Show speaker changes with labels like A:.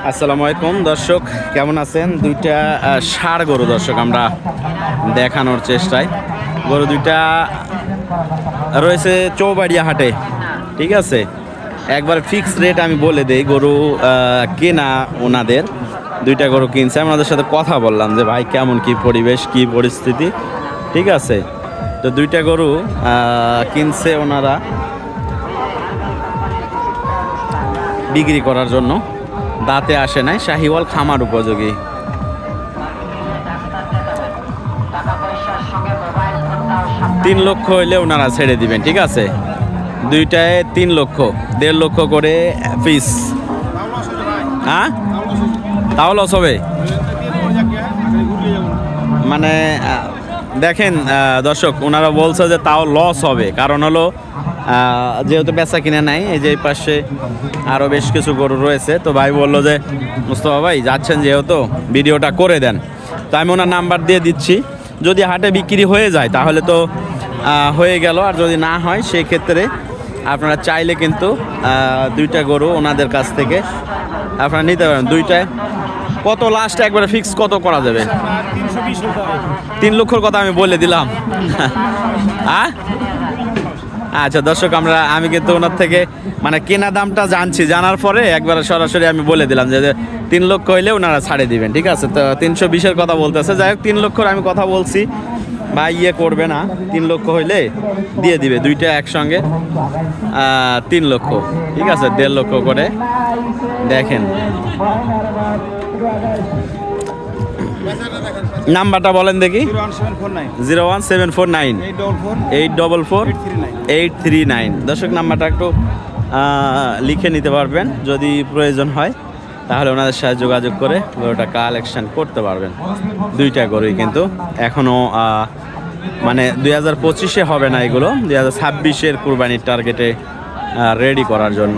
A: আসসালামু আলাইকুম দর্শক, কেমন আছেন? দুইটা ষাঁড় গরু দর্শক আমরা দেখানোর চেষ্টায়। গরু দুইটা রয়েছে চৌবাড়িয়া হাটে, ঠিক আছে। একবার ফিক্স রেট আমি বলে দেই, গরু কেনা ওনাদের দুইটা গরু কিনছে। আমি ওনাদের সাথে কথা বললাম যে ভাই কেমন কি পরিবেশ, কি পরিস্থিতি, ঠিক আছে। তো দুইটা গরু কিনছে ওনারা বিক্রি করার জন্য, দাঁতে আসে নাই, শাহিওয়াল খামার উপযোগী। তিন লক্ষ হইলে ওনারা ছেড়ে দিবেন, ঠিক আছে। দুইটায় 3 লক্ষ, 1.5 লক্ষ করে পিস। হ্যাঁ, তাও লস হবে। মানে দেখেন দর্শক, ওনারা বলছে যে তাও লস হবে, কারণ হলো যেহেতু বেচা কিনে নাই। এই যে এই পাশে আরও বেশ কিছু গরু রয়েছে। তো ভাই বললো যে মুস্তফা ভাই যাচ্ছেন যেহেতু ভিডিওটা করে দেন। তো আমি ওনার নাম্বার দিয়ে দিচ্ছি। যদি হাটে বিক্রি হয়ে যায় তাহলে তো হয়ে গেল, আর যদি না হয় সেই ক্ষেত্রে আপনারা চাইলে কিন্তু দুইটা গরু ওনাদের কাছ থেকে আপনারা নিতে পারেন। দুইটায় কত লাস্ট একবারে ফিক্স কত করা যাবে? 3 লক্ষর কথা আমি বলে দিলাম। হ্যাঁ, আচ্ছা দর্শক, আমি কিন্তু ওনার থেকে মানে কেনা দামটা জানছি, জানার পরে একবার সরাসরি আমি বলে দিলাম যে 3 লক্ষ হইলে ওনারা ছাড়ে দিবেন, ঠিক আছে। তো 320-এর কথা বলতেছে। যাই হোক, 3 লক্ষর আমি কথা বলছি, বা ইয়ে করবে না, 3 লক্ষ হইলে দিয়ে দিবে দুইটা একসঙ্গে। 3 লক্ষ, ঠিক আছে, 1.5 লক্ষ করে। দেখেন নাম্বারটা বলেন দেখি। 01749 844 839। দর্শক, নাম্বারটা একটু লিখে নিতে পারবেন, যদি প্রয়োজন হয় তাহলে ওনাদের সাথে যোগাযোগ করে গরুটা কালেকশন করতে পারবেন। দুইটা গরুই কিন্তু এখনও মানে 2025-এ হবে না, এগুলো 2026-এর কুরবানির টার্গেটে রেডি করার জন্য।